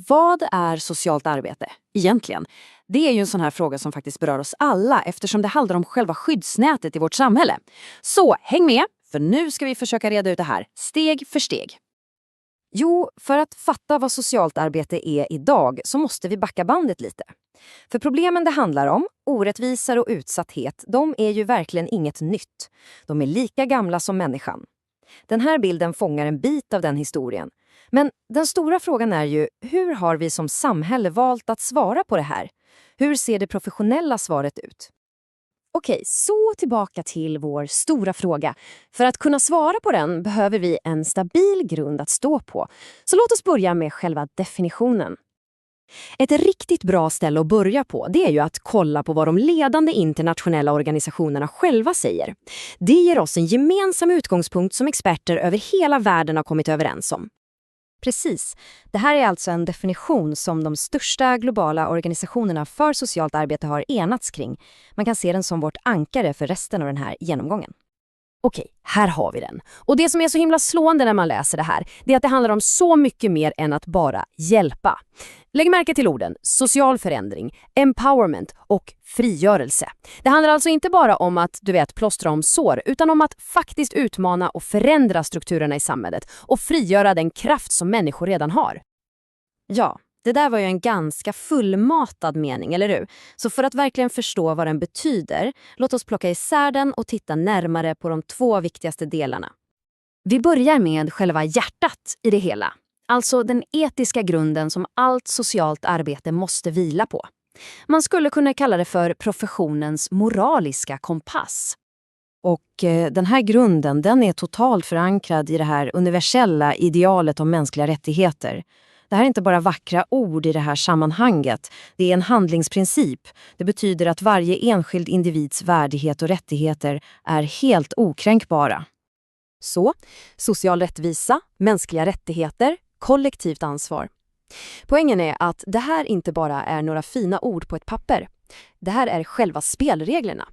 vad är socialt arbete egentligen? Det är ju en sån här fråga som faktiskt berör oss alla eftersom det handlar om själva skyddsnätet i vårt samhälle. Så häng med, för nu ska vi försöka reda ut det här steg för steg. Jo, för att fatta vad socialt arbete är idag så måste vi backa bandet lite. För problemen det handlar om, orättvisor och utsatthet, de är ju verkligen inget nytt. De är lika gamla som människan. Den här bilden fångar en bit av den historien. Men den stora frågan är ju, hur har vi som samhälle valt att svara på det här? Hur ser det professionella svaret ut? Okej, så tillbaka till vår stora fråga. För att kunna svara på den behöver vi en stabil grund att stå på. Så låt oss börja med själva definitionen. Ett riktigt bra ställe att börja på det är ju att kolla på vad de ledande internationella organisationerna själva säger. Det ger oss en gemensam utgångspunkt som experter över hela världen har kommit överens om. Precis. Det här är alltså en definition som de största globala organisationerna för socialt arbete har enats kring. Man kan se den som vårt ankare för resten av den här genomgången. Okej, här har vi den. Och det som är så himla slående när man läser det här, det är att det handlar om så mycket mer än att bara hjälpa. Lägg märke till orden social förändring, empowerment och frigörelse. Det handlar alltså inte bara om att, plåstra om sår, utan om att faktiskt utmana och förändra strukturerna i samhället och frigöra den kraft som människor redan har. Ja, det där var ju en ganska fullmatad mening, eller hur? Så för att verkligen förstå vad den betyder, låt oss plocka isär den och titta närmare på de två viktigaste delarna. Vi börjar med själva hjärtat i det hela. Alltså den etiska grunden som allt socialt arbete måste vila på. Man skulle kunna kalla det för professionens moraliska kompass. Och den här grunden, den är totalt förankrad i det här universella idealet om mänskliga rättigheter. Det här är inte bara vackra ord i det här sammanhanget. Det är en handlingsprincip. Det betyder att varje enskild individs värdighet och rättigheter är helt okränkbara. Så, social rättvisa, mänskliga rättigheter, kollektivt ansvar. Poängen är att det här inte bara är några fina ord på ett papper. Det här är själva spelreglerna.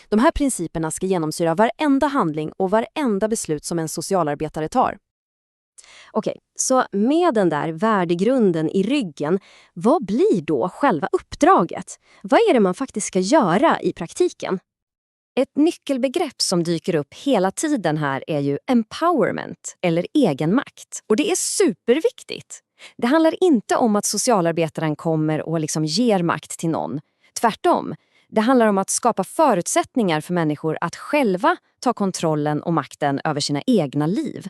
De här principerna ska genomsyra varenda handling och varenda beslut som en socialarbetare tar. Okej, så med den där värdegrunden i ryggen, vad blir då själva uppdraget? Vad är det man faktiskt ska göra i praktiken? Ett nyckelbegrepp som dyker upp hela tiden här är ju empowerment eller egenmakt. Och det är superviktigt. Det handlar inte om att socialarbetaren kommer och ger makt till någon. Tvärtom, det handlar om att skapa förutsättningar för människor att själva ta kontrollen och makten över sina egna liv.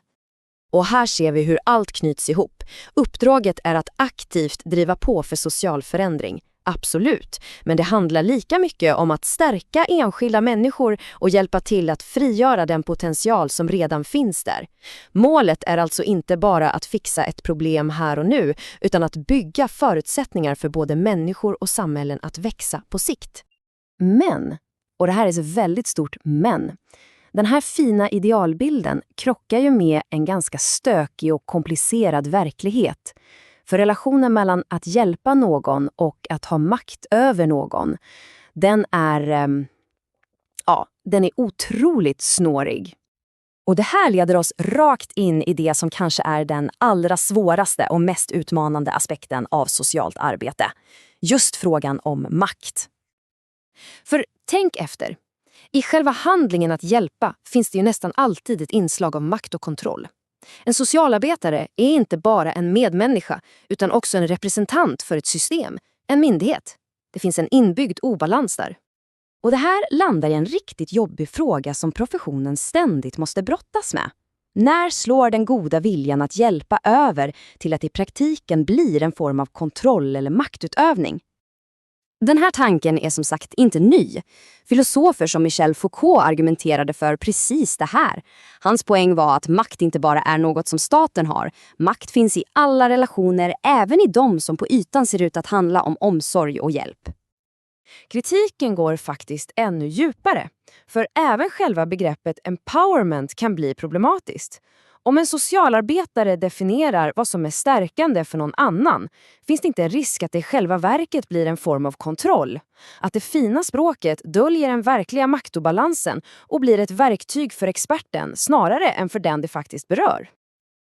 Och här ser vi hur allt knyts ihop. Uppdraget är att aktivt driva på för social förändring. Absolut, men det handlar lika mycket om att stärka enskilda människor och hjälpa till att frigöra den potential som redan finns där. Målet är alltså inte bara att fixa ett problem här och nu, utan att bygga förutsättningar för både människor och samhällen att växa på sikt. Men, och det här är ett väldigt stort men, den här fina idealbilden krockar ju med en ganska stökig och komplicerad verklighet. För relationen mellan att hjälpa någon och att ha makt över någon, den är otroligt snårig. Och det här leder oss rakt in i det som kanske är den allra svåraste och mest utmanande aspekten av socialt arbete. Just frågan om makt. För tänk efter. I själva handlingen att hjälpa finns det ju nästan alltid ett inslag av makt och kontroll. En socialarbetare är inte bara en medmänniska utan också en representant för ett system, en myndighet. Det finns en inbyggd obalans där. Och det här landar i en riktigt jobbig fråga som professionen ständigt måste brottas med. När slår den goda viljan att hjälpa över till att i praktiken blir en form av kontroll eller maktutövning? Den här tanken är som sagt inte ny. Filosofer som Michel Foucault argumenterade för precis det här. Hans poäng var att makt inte bara är något som staten har. Makt finns i alla relationer, även i de som på ytan ser ut att handla om omsorg och hjälp. Kritiken går faktiskt ännu djupare. För även själva begreppet empowerment kan bli problematiskt. Om en socialarbetare definierar vad som är stärkande för någon annan finns det inte en risk att det i själva verket blir en form av kontroll. Att det fina språket döljer den verkliga maktobalansen och blir ett verktyg för experten snarare än för den det faktiskt berör.